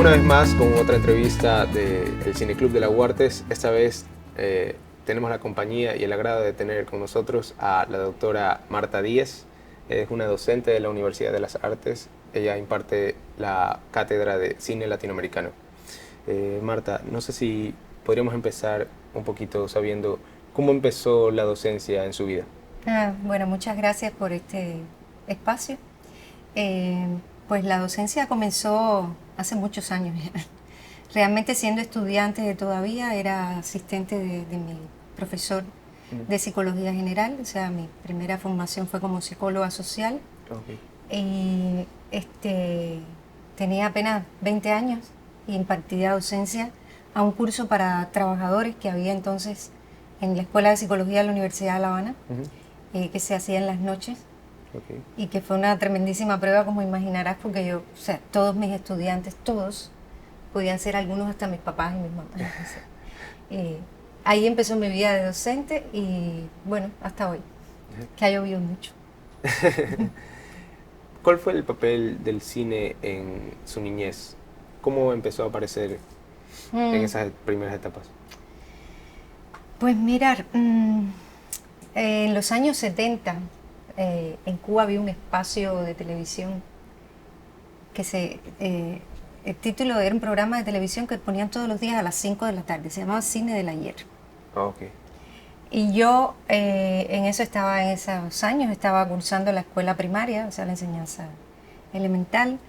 una vez más con otra entrevista del Cineclub de la Huartes. Esta vez tenemos la compañía y el agrado de tener con nosotros a la doctora Marta Díez. Es una docente de la Universidad de las Artes. Ella imparte la cátedra de cine latinoamericano. Marta, no sé si podríamos empezar un poquito sabiendo cómo empezó la docencia en su vida. Bueno, muchas gracias por este espacio. Pues la docencia comenzó hace muchos años ya. Realmente siendo estudiante todavía era asistente de mi profesor de psicología general, o sea, mi primera formación fue como psicóloga social. Okay. Y tenía apenas 20 años y impartía docencia a un curso para trabajadores que había entonces en la Escuela de Psicología de la Universidad de La Habana, que se hacía en las noches. Okay. Y que fue una tremendísima prueba, como imaginarás, porque yo, o sea, todos mis estudiantes, todos, podían ser algunos hasta mis papás y mis mamás. Ahí empezó mi vida de docente y, bueno, hasta hoy, que ha llovido mucho. ¿Cuál fue el papel del cine en su niñez? ¿Cómo empezó a aparecer en esas primeras etapas? Pues mirar, en los años 70, en Cuba había un espacio de televisión que el título era un programa de televisión que ponían todos los días a las 5 de la tarde, se llamaba Cine del Ayer. Okay. Y yo en esos años estaba cursando la escuela primaria, o sea, la enseñanza elemental,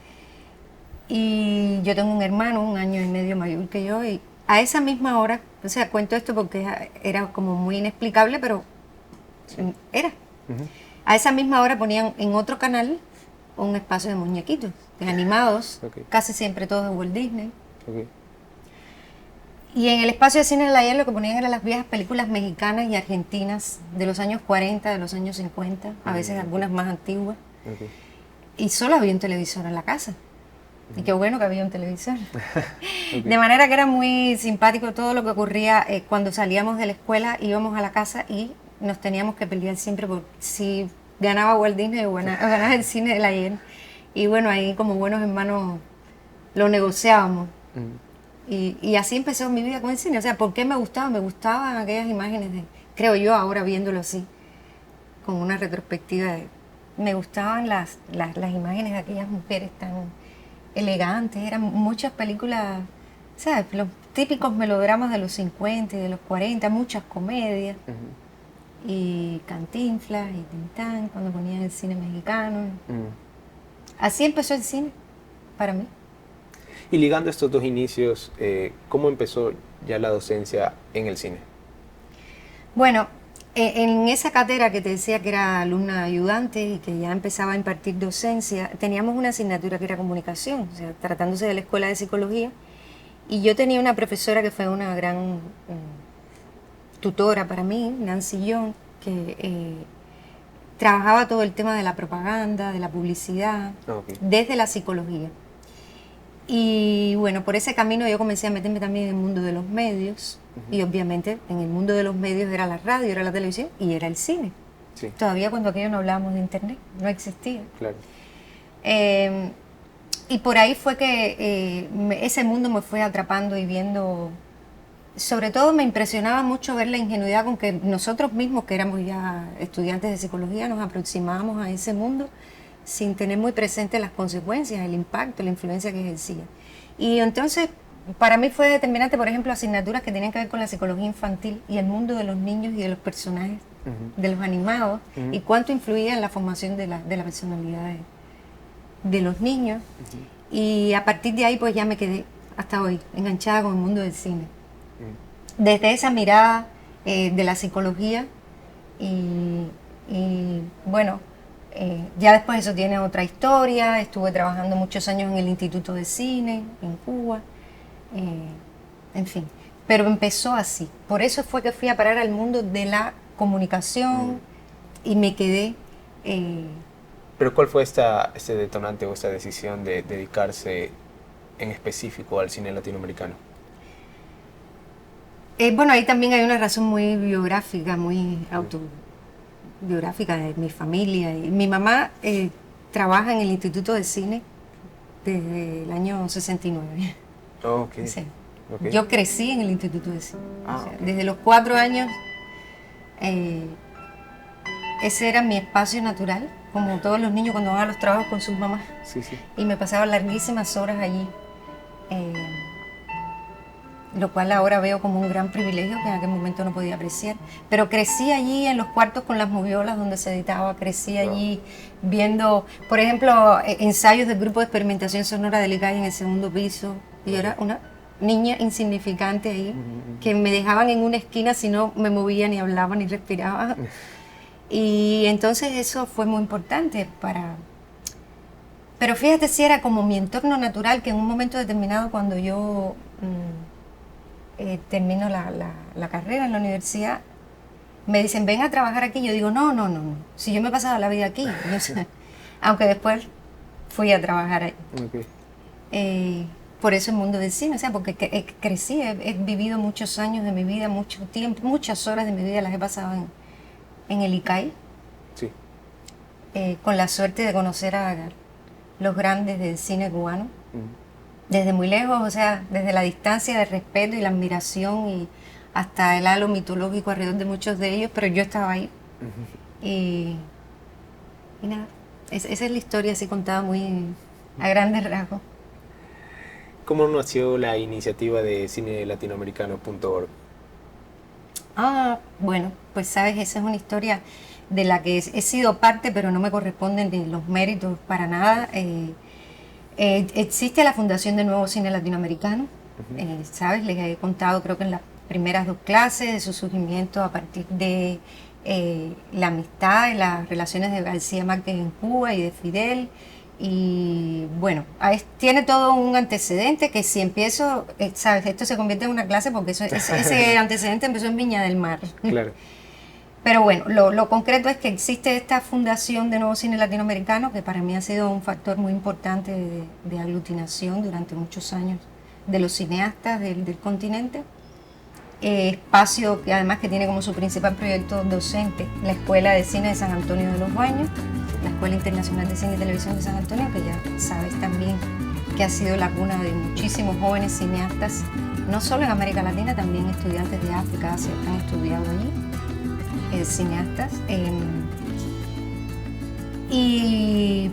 y yo tengo un hermano, 1 año y medio mayor que yo, y a esa misma hora, o sea, cuento esto porque era como muy inexplicable, pero era. A esa misma hora ponían en otro canal un espacio de muñequitos, de animados, Okay. casi siempre todos de Walt Disney. Okay. Y en el espacio de cine del ayer lo que ponían eran las viejas películas mexicanas y argentinas de los años 40, de los años 50, a veces algunas más antiguas. Okay. Y solo había un televisor en la casa. Y qué bueno que había un televisor. Okay. De manera que era muy simpático todo lo que ocurría cuando salíamos de la escuela, íbamos a la casa y nos teníamos que pelear siempre por si ganaba Walt Disney o ganaba el cine del ayer. Y bueno, ahí como buenos hermanos lo negociábamos. Y así empezó mi vida con el cine. O sea, ¿por qué me gustaba? Me gustaban aquellas imágenes creo yo ahora viéndolo así, con una retrospectiva me gustaban las imágenes de aquellas mujeres tan elegantes. Eran muchas películas, ¿sabes? Los típicos melodramas de los 50 y de los 40, muchas comedias. Y Cantinflas y Tintán, cuando ponían el cine mexicano. Así empezó el cine, para mí. Y ligando estos dos inicios, ¿cómo empezó ya la docencia en el cine? Bueno, en esa cátedra que te decía que era alumna ayudante y que ya empezaba a impartir docencia, teníamos una asignatura que era comunicación, o sea, tratándose de la escuela de psicología. Y yo tenía una profesora que fue una gran tutora para mí, Nancy Young, que trabajaba todo el tema de la propaganda, de la publicidad, desde la psicología. Y bueno, por ese camino yo comencé a meterme también en el mundo de los medios. Y obviamente en el mundo de los medios era la radio, era la televisión y era el cine. Sí. Todavía cuando aquello no hablábamos de internet, no existía. Claro. Y por ahí fue que ese mundo me fue atrapando y viendo. Sobre todo me impresionaba mucho ver la ingenuidad con que nosotros mismos, que éramos ya estudiantes de psicología, nos aproximábamos a ese mundo sin tener muy presentes las consecuencias, el impacto, la influencia que ejercía. Y entonces, para mí fue determinante, por ejemplo, asignaturas que tenían que ver con la psicología infantil y el mundo de los niños y de los personajes, de los animados, y cuánto influía en la formación de la personalidad de los niños. Y a partir de ahí, pues ya me quedé hasta hoy enganchada con el mundo del cine. Desde esa mirada de la psicología y bueno, ya después eso tiene otra historia. Estuve trabajando muchos años en el Instituto de Cine en Cuba, en fin, pero empezó así. Por eso fue que fui a parar al mundo de la comunicación y me quedé. ¿Pero cuál fue este detonante o esta decisión de dedicarse en específico al cine latinoamericano? Bueno, ahí también hay una razón muy biográfica, muy autobiográfica de mi familia. Y mi mamá trabaja en el Instituto de Cine desde el año 69. Oh, ok. Sí. Ok. Yo crecí en el Instituto de Cine. Ah, O sea, ok. desde los 4 años, ese era mi espacio natural, como todos los niños cuando van a los trabajos con sus mamás. Sí, sí. Y me pasaba larguísimas horas allí, eh, lo cual ahora veo como un gran privilegio que en aquel momento no podía apreciar. Pero crecí allí en los cuartos con las moviolas donde se editaba, crecí Wow. allí viendo, por ejemplo, ensayos del grupo de experimentación sonora del ICAI en el segundo piso. Y yo era una niña insignificante ahí, que me dejaban en una esquina si no me movía, ni hablaba, ni respiraba. Y entonces eso fue muy importante para... Pero fíjate si era como mi entorno natural, que en un momento determinado cuando yo termino la carrera en la universidad, me dicen, ven a trabajar aquí. Yo digo, no, no, no, no. Si yo me he pasado la vida aquí. Yo sé, aunque después fui a trabajar ahí. Ok. Por eso el mundo del cine, o sea, porque crecí, he vivido muchos años de mi vida, mucho tiempo, muchas horas de mi vida las he pasado en el ICAI, Sí. con la suerte de conocer a los grandes del cine cubano, Ujú. desde muy lejos, o sea, desde la distancia de respeto y la admiración y hasta el halo mitológico alrededor de muchos de ellos, pero yo estaba ahí. Y nada, esa es la historia así contada muy a grandes rasgos. ¿Cómo nació la iniciativa de cinelatinoamericano.org? Ah, bueno, pues sabes, esa es una historia de la que he sido parte, pero no me corresponden ni los méritos para nada. Existe la Fundación de Nuevo Cine Latinoamericano, ¿sabes? Les he contado creo que en las primeras 2 clases de su surgimiento a partir de la amistad y las relaciones de García Márquez en Cuba y de Fidel. Y bueno, tiene todo un antecedente que si empiezo, ¿sabes? Esto se convierte en una clase porque ese antecedente empezó en Viña del Mar. Claro. Pero bueno, lo concreto es que existe esta fundación de Nuevo Cine Latinoamericano, que para mí ha sido un factor muy importante de aglutinación durante muchos años de los cineastas del continente. Espacio que además que tiene como su principal proyecto docente la Escuela de Cine de San Antonio de los Baños, la Escuela Internacional de Cine y Televisión de San Antonio, que ya sabes también que ha sido la cuna de muchísimos jóvenes cineastas, no solo en América Latina, también estudiantes de África, Asia, que han estudiado allí. Cineastas, y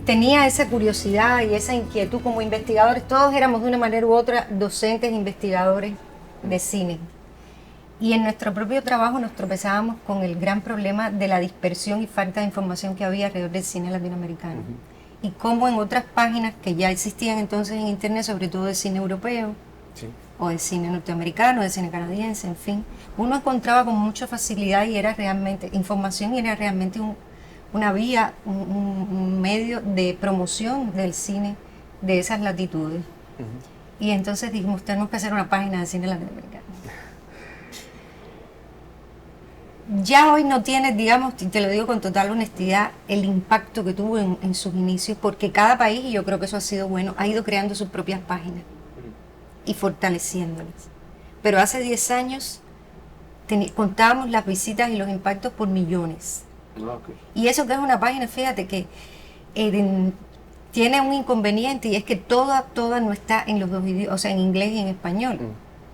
tenía esa curiosidad y esa inquietud como investigadores. Todos éramos de una manera u otra docentes, investigadores de cine, y en nuestro propio trabajo nos tropezábamos con el gran problema de la dispersión y falta de información que había alrededor del cine latinoamericano, y cómo en otras páginas que ya existían entonces en internet, sobre todo de cine europeo, Sí. o de cine norteamericano, de cine canadiense, en fin, uno encontraba con mucha facilidad y era realmente información, y era realmente una vía, un medio de promoción del cine de esas latitudes. Y entonces dijimos, tenemos que hacer una página de cine latinoamericano. Ya hoy no tiene, digamos, y te lo digo con total honestidad, el impacto que tuvo en sus inicios, porque cada país, y yo creo que eso ha sido bueno, ha ido creando sus propias páginas y fortaleciéndolas. Pero hace 10 años contábamos las visitas y los impactos por millones. Okay. Y eso que es una página, fíjate que tiene un inconveniente, y es que toda no está en los dos idiomas, o sea, en inglés y en español.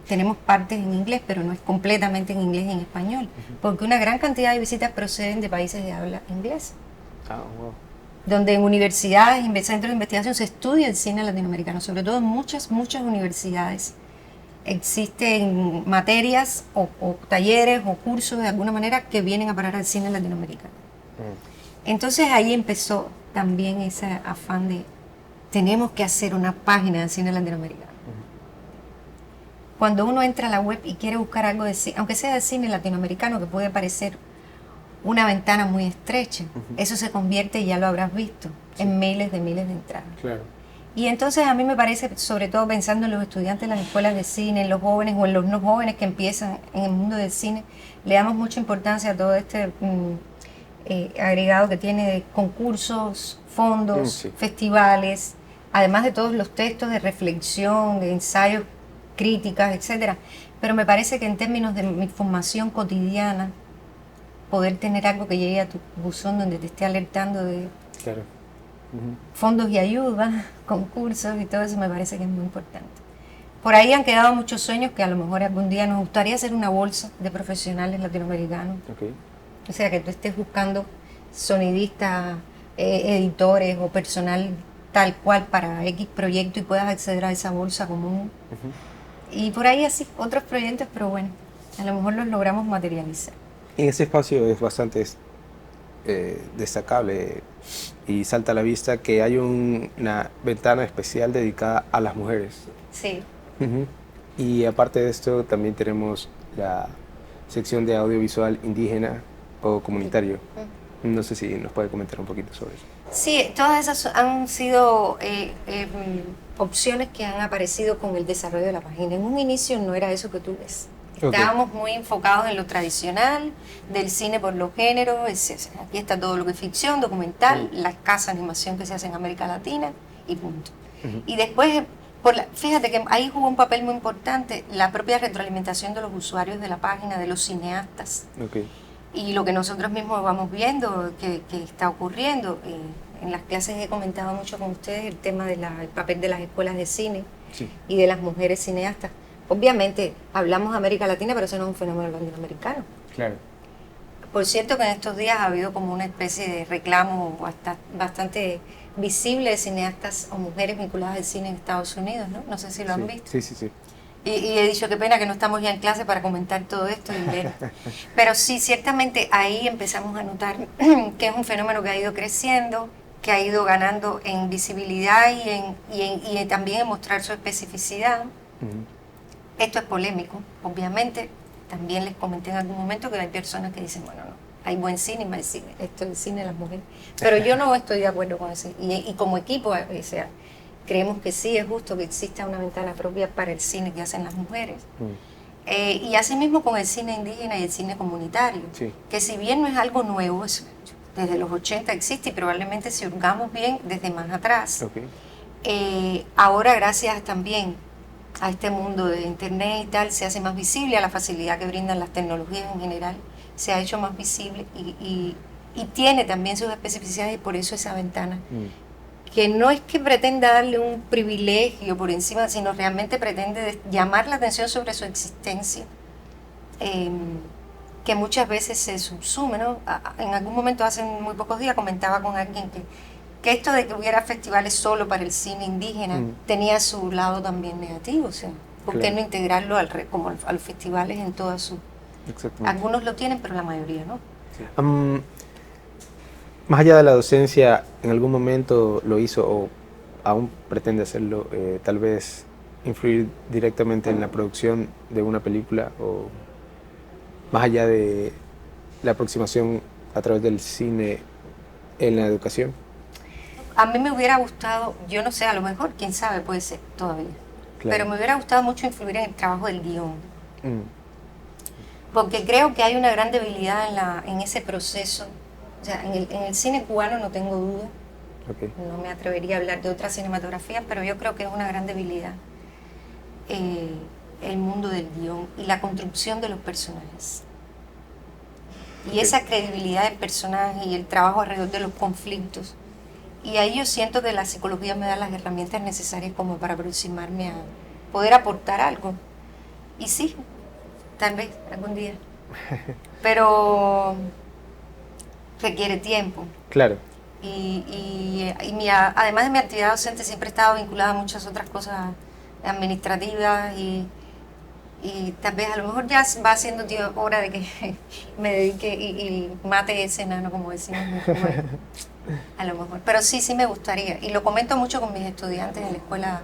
Tenemos partes en inglés, pero no es completamente en inglés y en español, porque una gran cantidad de visitas proceden de países de habla inglesa, donde en universidades, en centros de investigación se estudia el cine latinoamericano, sobre todo en muchas universidades. Existen materias o talleres o cursos de alguna manera que vienen a parar al cine latinoamericano. Entonces ahí empezó también ese afán de tenemos que hacer una página de cine latinoamericano. Cuando uno entra a la web y quiere buscar algo de cine, aunque sea de cine latinoamericano, que puede parecer una ventana muy estrecha, eso se convierte, ya lo habrás visto, en miles de entradas. Claro. Y entonces a mí me parece, sobre todo pensando en los estudiantes de las escuelas de cine, en los jóvenes o en los no jóvenes que empiezan en el mundo del cine, le damos mucha importancia a todo este agregado que tiene de concursos, fondos, festivales, además de todos los textos de reflexión, de ensayos, críticas, etcétera. Pero me parece que en términos de mi formación cotidiana, poder tener algo que llegue a tu buzón donde te esté alertando de fondos y ayudas, concursos y todo eso, me parece que es muy importante. por ahí han quedado muchos sueños que a lo mejor algún día nos gustaría hacer una bolsa de profesionales latinoamericanos. Okay. O sea, que tú estés buscando sonidistas, editores o personal tal cual para X proyecto y puedas acceder a esa bolsa común. Y por ahí así, otros proyectos, pero bueno, a lo mejor los logramos materializar. En ese espacio es bastante destacable y salta a la vista que hay una ventana especial dedicada a las mujeres. Sí. Y aparte de esto, también tenemos la sección de audiovisual indígena o comunitario. No sé si nos puede comentar un poquito sobre eso. Sí, todas esas han sido opciones que han aparecido con el desarrollo de la página. En un inicio no era eso que tú ves. Estábamos muy enfocados en lo tradicional, del cine por los géneros. Aquí está todo lo que es ficción, documental, la escasa animación que se hace en América Latina y punto. Y después, fíjate que ahí jugó un papel muy importante la propia retroalimentación de los usuarios de la página, de los cineastas. Y lo que nosotros mismos vamos viendo que está ocurriendo. En las clases he comentado mucho con ustedes el tema del papel de las escuelas de cine y de las mujeres cineastas. Obviamente hablamos de América Latina, pero eso no es un fenómeno latinoamericano. Claro. Por cierto que en estos días ha habido como una especie de reclamo bastante visible de cineastas o mujeres vinculadas al cine en Estados Unidos, ¿no? No sé si lo han visto. Sí. Y he dicho, qué pena que no estamos ya en clase para comentar todo esto. Pero sí, ciertamente ahí empezamos a notar que es un fenómeno que ha ido creciendo, que ha ido ganando en visibilidad y también en mostrar su especificidad. Esto es polémico, obviamente. También les comenté en algún momento que hay personas que dicen, bueno, no, hay buen cine y mal cine. Esto es el cine de las mujeres. Pero yo no estoy de acuerdo con eso. Y como equipo, o sea, creemos que sí es justo que exista una ventana propia para el cine que hacen las mujeres. Y asimismo con el cine indígena y el cine comunitario, que si bien no es algo nuevo, desde los 80 existe y probablemente si hurgamos bien desde más atrás. Ahora gracias también a este mundo de internet y tal, se hace más visible, a la facilidad que brindan las tecnologías en general, se ha hecho más visible y tiene también sus especificidades y por eso esa ventana. Que no es que pretenda darle un privilegio por encima, sino realmente pretende llamar la atención sobre su existencia, que muchas veces se subsume, ¿no? En algún momento, hace muy pocos días, comentaba con alguien que esto de que hubiera festivales solo para el cine indígena tenía su lado también negativo, o sea, ¿por qué no integrarlo como a los festivales en toda su... Algunos lo tienen, pero la mayoría no. Más allá de la docencia, ¿en algún momento lo hizo o aún pretende hacerlo, tal vez influir directamente en la producción de una película o más allá de la aproximación a través del cine en la educación? A mí me hubiera gustado, yo no sé, a lo mejor, quién sabe, puede ser todavía, pero me hubiera gustado mucho influir en el trabajo del guión. Porque creo que hay una gran debilidad en ese proceso. O sea, en el cine cubano no tengo duda, no me atrevería a hablar de otras cinematografías, pero yo creo que es una gran debilidad el mundo del guión y la construcción de los personajes. Y esa credibilidad del personaje y el trabajo alrededor de los conflictos. Y ahí yo siento que la psicología me da las herramientas necesarias como para aproximarme a poder aportar algo. Y sí, tal vez algún día. Pero requiere tiempo. Claro. Además de mi actividad docente, siempre he estado vinculada a muchas otras cosas administrativas y tal vez a lo mejor ya va siendo hora de que me dedique y mate ese enano, como decimos. A lo mejor. Pero sí me gustaría. Y lo comento mucho con mis estudiantes en la escuela,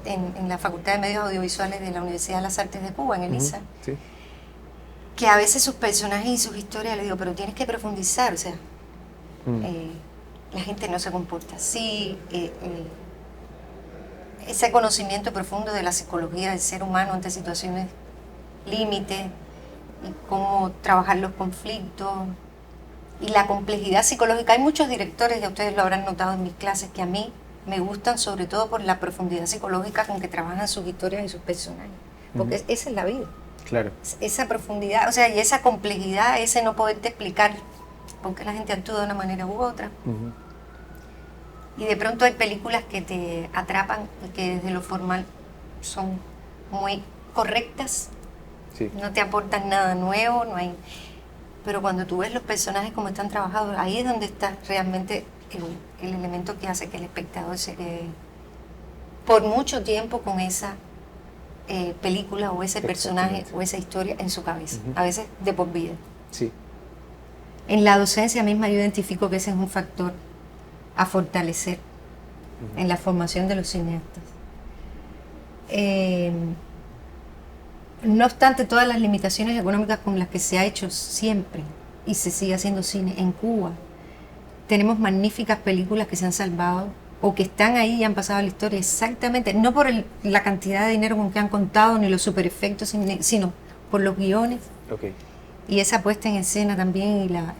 en la Facultad de Medios Audiovisuales de la Universidad de las Artes de Cuba, en el ISA. Que a veces sus personajes y sus historias, les digo, pero tienes que profundizar, o sea, la gente no se comporta así, ese conocimiento profundo de la psicología del ser humano ante situaciones límite, y cómo trabajar los conflictos, y la complejidad psicológica. Hay muchos directores, ya ustedes lo habrán notado en mis clases, que a mí me gustan sobre todo por la profundidad psicológica con que trabajan sus historias y sus personajes, porque esa es la vida. Claro. Esa profundidad, o sea, y esa complejidad, ese no poderte explicar por qué la gente actúa de una manera u otra. Y de pronto hay películas que te atrapan y que desde lo formal son muy correctas, Sí. no te aportan nada nuevo, no hay... Pero cuando tú ves los personajes como están trabajados, ahí es donde está realmente el elemento que hace que el espectador se quede por mucho tiempo con esa película o ese personaje o esa historia en su cabeza, a veces de por vida. Sí. En la docencia misma yo identifico que ese es un factor a fortalecer en la formación de los cineastas. No obstante todas las limitaciones económicas con las que se ha hecho siempre y se sigue haciendo cine en Cuba, tenemos magníficas películas que se han salvado o que están ahí y han pasado a la historia exactamente, no por la cantidad de dinero con que han contado ni los super efectos, sino por los guiones. Okay. Y esa puesta en escena también y la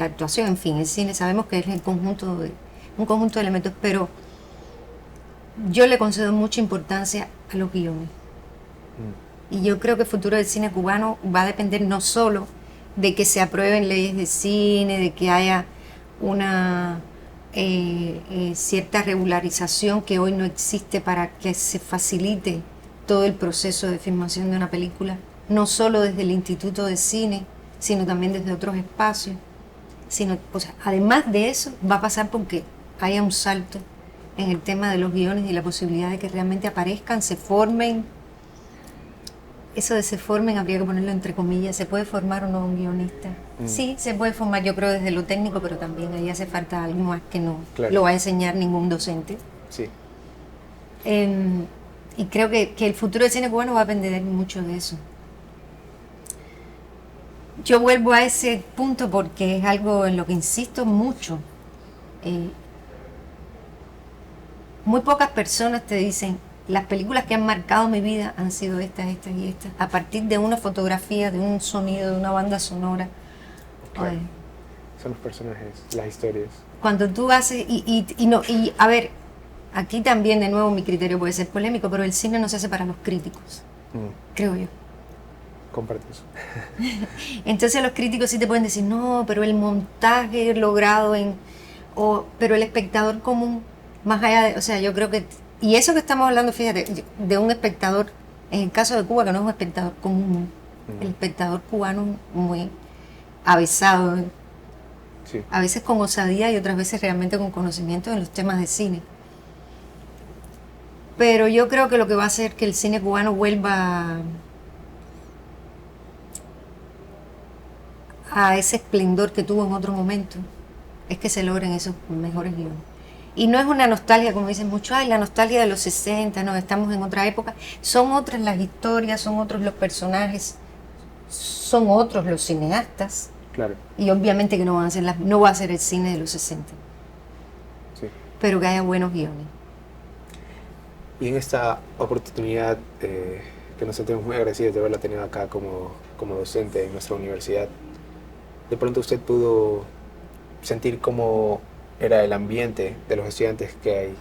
actuación, en fin, el cine sabemos que es un conjunto de elementos, pero yo le concedo mucha importancia a los guiones. Y yo creo que el futuro del cine cubano va a depender no solo de que se aprueben leyes de cine, de que haya una cierta regularización que hoy no existe para que se facilite todo el proceso de filmación de una película, no solo desde el Instituto de Cine, sino también desde otros espacios. O sea, además de eso, va a pasar porque haya un salto en el tema de los guiones y la posibilidad de que realmente aparezcan, se formen. Eso de se formen habría que ponerlo entre comillas. ¿Se puede formar o no un guionista? Sí, se puede formar, yo creo, desde lo técnico, pero también ahí hace falta algo más que no lo va a enseñar ningún docente. Sí. Y creo que el futuro del cine cubano va a depender mucho de eso. Yo vuelvo a ese punto porque es algo en lo que insisto mucho. Muy pocas personas te dicen, las películas que han marcado mi vida han sido estas, estas y estas, a partir de una fotografía, de un sonido, de una banda sonora. Claro. Son los personajes, las historias. Cuando tú haces, y a ver, aquí también de nuevo mi criterio puede ser polémico, pero el cine no se hace para los críticos, creo yo. Comparto eso. Entonces los críticos sí te pueden decir, no, pero el montaje logrado pero el espectador común, más allá de, o sea, yo creo que, y eso que estamos hablando, fíjate, de un espectador, en el caso de Cuba, que no es un espectador común, el espectador cubano muy avesado, sí, a veces con osadía y otras veces realmente con conocimiento en los temas de cine. Pero yo creo que lo que va a hacer que el cine cubano vuelva a ese esplendor que tuvo en otro momento es que se logren esos mejores guiones. Y no es una nostalgia, como dicen muchos, ay, la nostalgia de los 60, no, estamos en otra época. Son otras las historias, son otros los personajes, son otros los cineastas. Claro. Y obviamente que no va a ser el cine de los 60. Sí. Pero que haya buenos guiones. Y en esta oportunidad, que nos sentimos muy agradecidos de haberla tenido acá como docente en nuestra universidad, de pronto usted pudo sentir cómo era el ambiente de los estudiantes que hay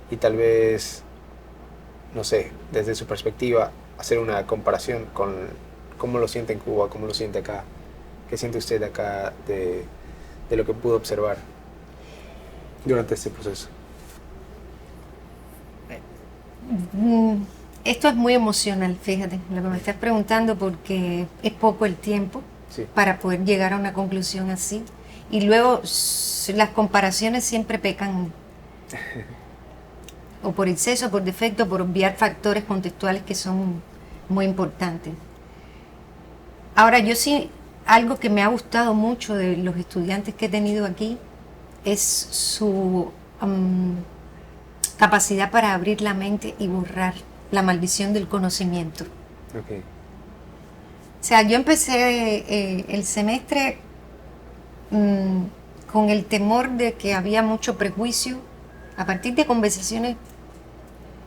y tal vez, no sé, desde su perspectiva, hacer una comparación con cómo lo siente en Cuba, cómo lo siente acá. ¿Qué siente usted acá de lo que pudo observar durante este proceso? Esto es muy emocional, fíjate, lo que me estás preguntando, porque es poco el tiempo para poder llegar a una conclusión así. Y luego las comparaciones siempre pecan o por exceso, por defecto, por obviar factores contextuales que son muy importantes. Ahora, yo sí, algo que me ha gustado mucho de los estudiantes que he tenido aquí es su capacidad para abrir la mente y borrar la maldición del conocimiento. Okay. O sea, yo empecé el semestre con el temor de que había mucho prejuicio a partir de conversaciones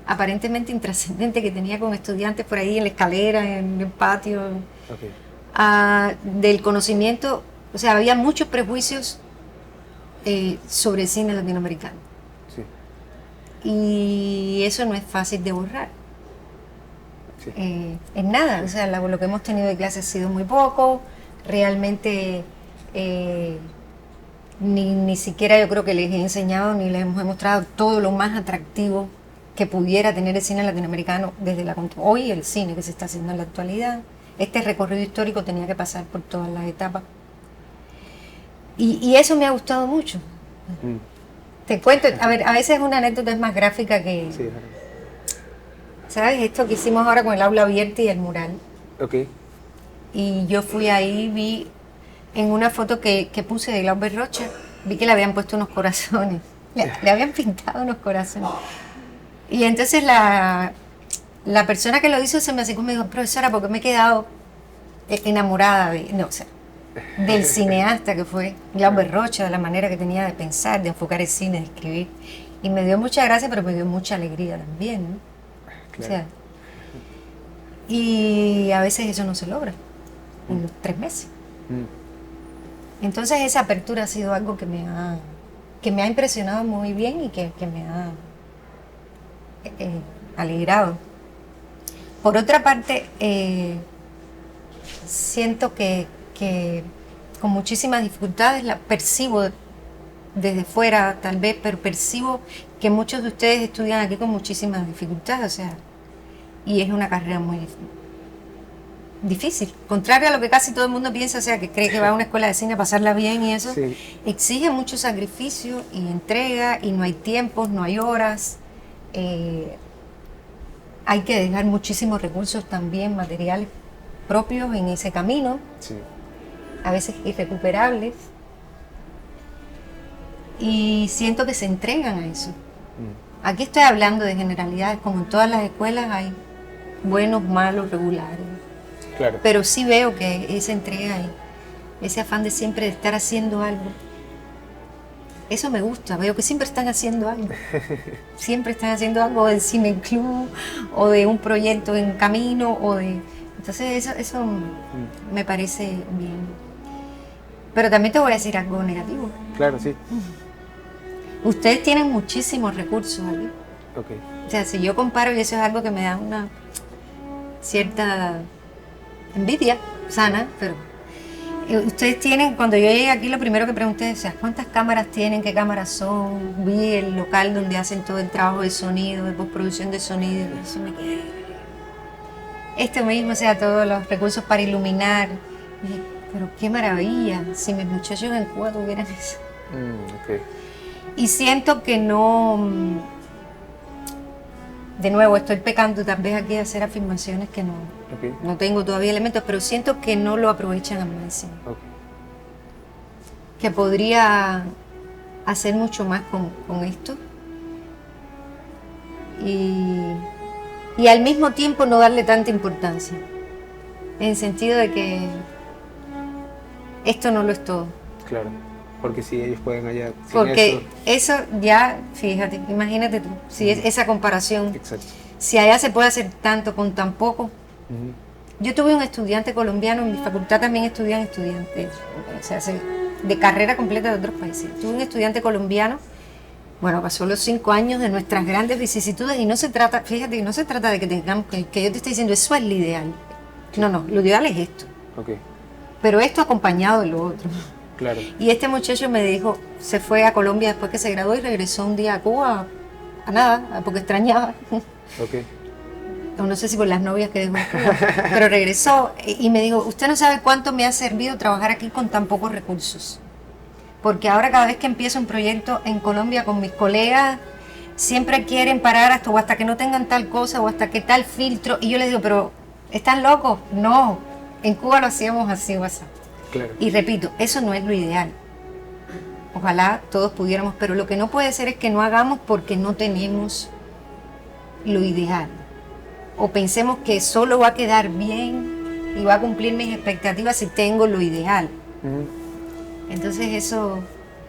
aparentemente intrascendentes que tenía con estudiantes por ahí en la escalera, en el patio, del conocimiento. O sea, había muchos prejuicios sobre el cine latinoamericano. Sí. Y eso no es fácil de borrar. Sí. En nada, o sea, lo que hemos tenido de clase ha sido muy poco, realmente ni siquiera yo creo que les he enseñado ni les hemos mostrado todo lo más atractivo que pudiera tener el cine latinoamericano desde hoy el cine que se está haciendo en la actualidad. Este recorrido histórico tenía que pasar por todas las etapas. Y eso me ha gustado mucho. Te cuento, a ver, a veces una anécdota es más gráfica que... Sí, ¿Sabes? Esto que hicimos ahora con el aula abierta y el mural. ok. Y yo fui ahí, vi en una foto que puse de Glauber Rocha, vi que le habían puesto unos corazones. Le habían pintado unos corazones. Y entonces la persona que lo hizo se me acercó y me dijo, profesora, porque me he quedado enamorada del cineasta que fue Glauber Rocha, de la manera que tenía de pensar, de enfocar el cine, de escribir. Y me dio mucha gracia, pero me dio mucha alegría también, ¿no? Claro. O sea, y a veces eso no se logra en 3 meses. Entonces esa apertura ha sido algo que me ha impresionado muy bien y que me ha alegrado. Por otra parte, siento que con muchísimas dificultades la percibo desde fuera tal vez, pero percibo que muchos de ustedes estudian aquí con muchísimas dificultades, o sea, y es una carrera muy difícil, contrario a lo que casi todo el mundo piensa, o sea, que cree que va a una escuela de cine a pasarla bien y eso, Sí. exige mucho sacrificio y entrega, y no hay tiempos, no hay horas, hay que dejar muchísimos recursos también, materiales propios en ese camino, Sí. a veces irrecuperables, y siento que se entregan a eso. Aquí estoy hablando de generalidades, como en todas las escuelas hay buenos, malos, regulares, Claro. pero sí veo que esa entrega y ese afán de siempre de estar haciendo algo, eso me gusta, veo que siempre están haciendo algo, siempre están haciendo algo del cine club, o de un proyecto en camino, entonces eso me parece bien. Pero también te voy a decir algo negativo. Claro, sí. Ustedes tienen muchísimos recursos aquí. Ok. O sea, si yo comparo, y eso es algo que me da una cierta envidia sana, pero ustedes tienen, cuando yo llegué aquí, lo primero que pregunté es, ¿cuántas cámaras tienen? ¿Qué cámaras son? Vi el local donde hacen todo el trabajo de sonido, de postproducción de sonido, y eso me quedé. Esto mismo, o sea, todos los recursos para iluminar. Y dije, pero qué maravilla, si mis muchachos en Cuba tuvieran eso. Ok. Y siento que no, de nuevo, estoy pecando tal vez aquí de hacer afirmaciones que no tengo todavía elementos, pero siento que no lo aprovechan al máximo. Ok. Que podría hacer mucho más con esto. Y al mismo tiempo no darle tanta importancia. En el sentido de que esto no lo es todo. Claro. Porque si ellos pueden allá sin Porque eso ya, fíjate, imagínate tú, si es esa comparación, Exacto. si allá se puede hacer tanto con tan poco. Yo tuve un estudiante colombiano, en mi facultad también estudian estudiantes, o sea, de carrera completa de otros países. Tuve un estudiante colombiano, bueno, pasó los 5 años de nuestras grandes vicisitudes y no se trata, fíjate, que no se trata de que tengamos, que yo te esté diciendo, eso es lo ideal. No, lo ideal es esto. Ok. Pero esto acompañado de lo otro. Claro. Y este muchacho me dijo, se fue a Colombia después que se graduó y regresó un día a Cuba, a nada, porque extrañaba. Ok. O no sé si por las novias que dejó en Cuba, pero regresó y me dijo, usted no sabe cuánto me ha servido trabajar aquí con tan pocos recursos. Porque ahora cada vez que empiezo un proyecto en Colombia con mis colegas, siempre quieren parar hasta que no tengan tal cosa o hasta que tal filtro. Y yo les digo, pero ¿están locos? No, en Cuba lo hacíamos así o así. Claro. Y repito, eso no es lo ideal. Ojalá todos pudiéramos, pero lo que no puede ser es que no hagamos porque no tenemos lo ideal. O pensemos que solo va a quedar bien y va a cumplir mis expectativas si tengo lo ideal. Entonces eso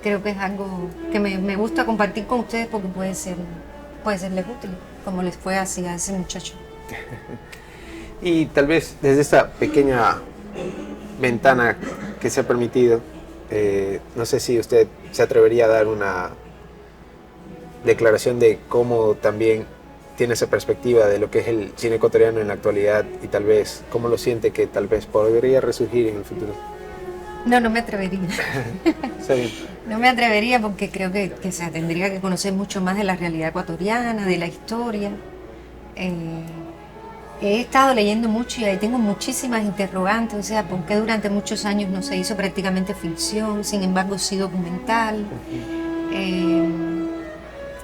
creo que es algo que me gusta compartir con ustedes porque puede serles útil, como les fue así a ese muchacho. Y tal vez desde esta pequeña ventana que se ha permitido, no sé si usted se atrevería a dar una declaración de cómo también tiene esa perspectiva de lo que es el cine ecuatoriano en la actualidad y tal vez cómo lo siente que tal vez podría resurgir en el futuro. No, no me atrevería. Está bien. No me atrevería porque creo que se tendría que conocer mucho más de la realidad ecuatoriana, de la historia. Eh, He estado leyendo mucho y ahí tengo muchísimas interrogantes, o sea, por qué durante muchos años no se hizo prácticamente ficción, sin embargo sí documental. Eh,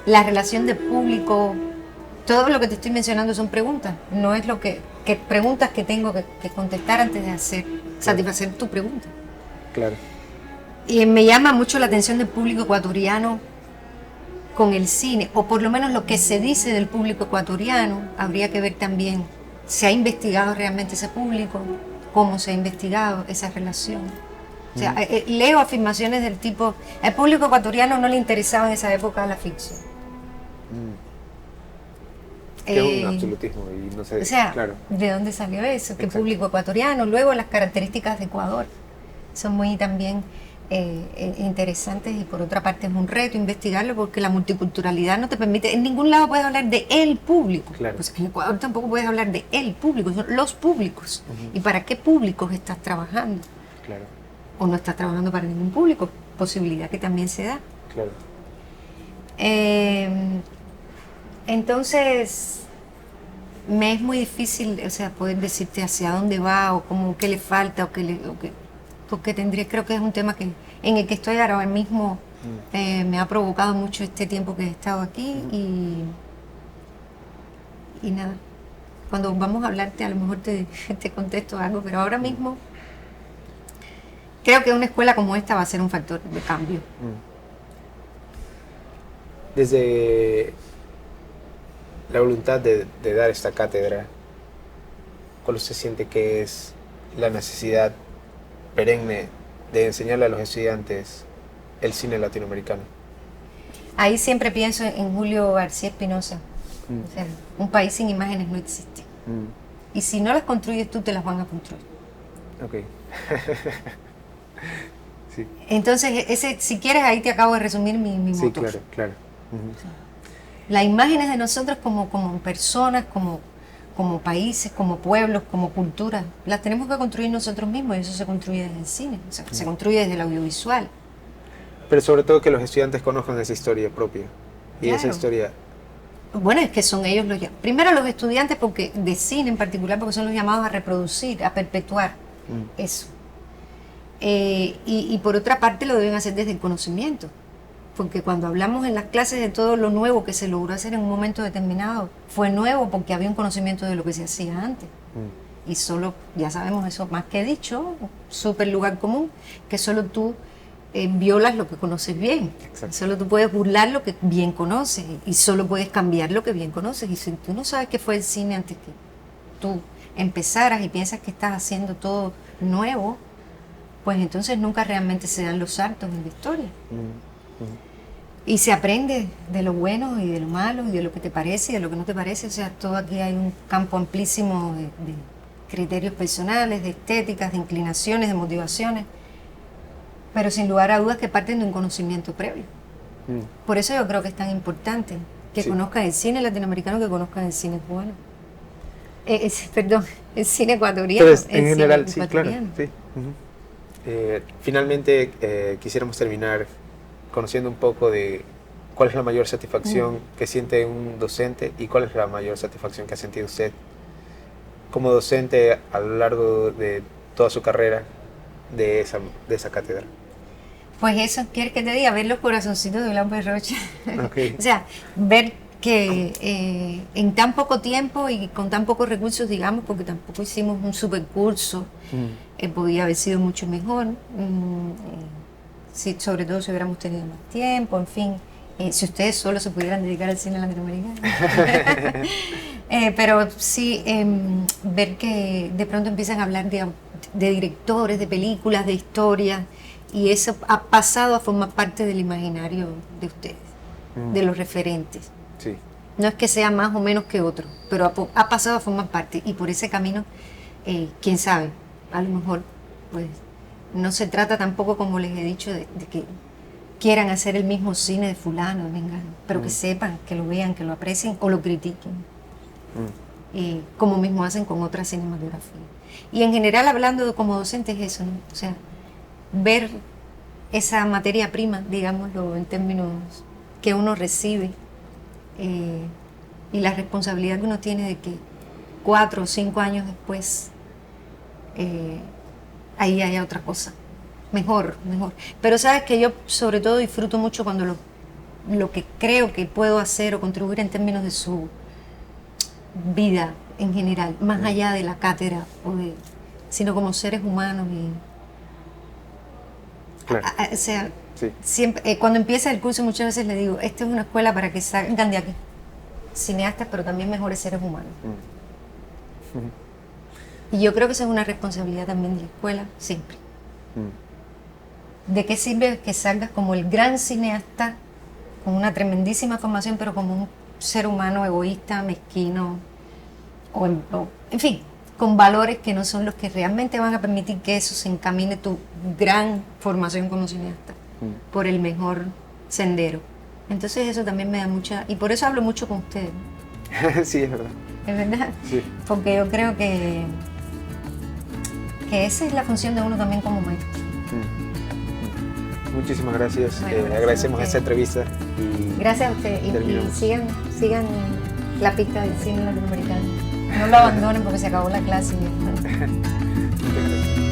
la relación de público, todo lo que te estoy mencionando son preguntas, no es lo que preguntas que tengo que contestar antes de satisfacer tu pregunta. Claro. Y me llama mucho la atención del público ecuatoriano con el cine, o por lo menos lo que se dice del público ecuatoriano, habría que ver también, ¿se ha investigado realmente ese público? ¿Cómo se ha investigado esa relación? O sea, leo afirmaciones del tipo, al público ecuatoriano no le interesaba en esa época la ficción. Que es un absolutismo y no sé, O sea, claro. ¿de dónde salió eso? ¿Qué Exacto. público ecuatoriano? Luego las características de Ecuador son muy también interesantes y por otra parte es un reto investigarlo porque la multiculturalidad no te permite, en ningún lado puedes hablar de el público, Claro. pues en Ecuador tampoco puedes hablar de el público, son los públicos. ¿Y para qué públicos estás trabajando? Claro, O no estás trabajando para ningún público, posibilidad que también se da. claro. Entonces, me es muy difícil, o sea, poder decirte hacia dónde va o cómo, qué le falta porque tendría, creo que es un tema en el que estoy ahora mismo, me ha provocado mucho este tiempo que he estado aquí y nada. Cuando vamos a hablarte, a lo mejor te contesto algo, pero ahora mismo creo que una escuela como esta va a ser un factor de cambio. Desde la voluntad de dar esta cátedra, ¿cuál usted siente que es la necesidad perenne de enseñarle a los estudiantes el cine latinoamericano? Ahí siempre pienso en Julio García Espinosa. O sea, un país sin imágenes no existe. Y si no las construyes tú, te las van a construir. Ok. Sí. Entonces, si quieres, ahí te acabo de resumir mi Sí, motor. claro, claro. Las imágenes de nosotros como personas, como países, como pueblos, como culturas, las tenemos que construir nosotros mismos y eso se construye desde el cine, o sea, se construye desde el audiovisual. Pero sobre todo que los estudiantes conozcan esa historia propia. Y Claro. esa historia... Bueno, es que son ellos primero los estudiantes, porque de cine en particular, porque son los llamados a reproducir, a perpetuar eso. Y por otra parte lo deben hacer desde el conocimiento, porque cuando hablamos en las clases de todo lo nuevo que se logró hacer en un momento determinado, fue nuevo porque había un conocimiento de lo que se hacía antes. Y solo, ya sabemos eso más que he dicho, súper lugar común, que solo tú violas lo que conoces bien. Exacto. Solo tú puedes burlar lo que bien conoces y solo puedes cambiar lo que bien conoces. Y si tú no sabes qué fue el cine antes que tú empezaras y piensas que estás haciendo todo nuevo, pues entonces nunca realmente se dan los saltos en la historia. Y se aprende de lo bueno y de lo malo y de lo que te parece y de lo que no te parece. O sea, todo aquí hay un campo amplísimo de criterios personales, de estéticas, de inclinaciones, de motivaciones, pero sin lugar a dudas que parten de un conocimiento previo. Por eso yo creo que es tan importante que conozcan el cine latinoamericano, que conozcan el cine cubano. Perdón, el cine ecuatoriano. Entonces, en general, sí, claro. Sí. Finalmente, quisiéramos terminar conociendo un poco de cuál es la mayor satisfacción que siente un docente y cuál es la mayor satisfacción que ha sentido usted como docente a lo largo de toda su carrera de esa cátedra. Pues eso, ¿quieres que te diga? Ver los corazoncitos de Blanco Rocha. Okay. O sea, ver que en tan poco tiempo y con tan pocos recursos, digamos, porque tampoco hicimos un super curso, podía haber sido mucho mejor, sobre todo si hubiéramos tenido más tiempo, en fin, si ustedes solo se pudieran dedicar al cine latinoamericano. Pero sí, ver que de pronto empiezan a hablar de directores, de películas, de historias, y eso ha pasado a formar parte del imaginario de ustedes, de los referentes. Sí. No es que sea más o menos que otro, pero ha pasado a formar parte, y por ese camino, quién sabe, a lo mejor, pues, no se trata tampoco, como les he dicho, de que quieran hacer el mismo cine de fulano, de mengano, pero que sepan, que lo vean, que lo aprecien o lo critiquen, como mismo hacen con otras cinematografías. Y en general, hablando como docente, es eso, ¿no? O sea, ver esa materia prima, digámoslo, en términos que uno recibe y la responsabilidad que uno tiene de que 4 o 5 años después ahí haya otra cosa. Mejor. Pero sabes que yo sobre todo disfruto mucho cuando lo que creo que puedo hacer o contribuir en términos de su vida en general, más allá de la cátedra, sino como seres humanos. Claro. O sea, Sí. siempre, cuando empieza el curso muchas veces le digo, esta es una escuela para que salgan de aquí cineastas, pero también mejores seres humanos. Y yo creo que esa es una responsabilidad también de la escuela, siempre. ¿De qué sirve que salgas como el gran cineasta, con una tremendísima formación, pero como un ser humano egoísta, mezquino, en fin, con valores que no son los que realmente van a permitir que eso se encamine tu gran formación como cineasta por el mejor sendero? Entonces eso también me da mucha... Y por eso hablo mucho con ustedes. Sí, es verdad. ¿Es verdad? Sí. Porque yo creo que esa es la función de uno también como maestro. Muchísimas gracias. Bueno, agradecemos gracias esta entrevista. Gracias a ustedes. Y terminamos. sigan la pista del cine latinoamericano. No lo abandonen porque se acabó la clase. Muchas gracias.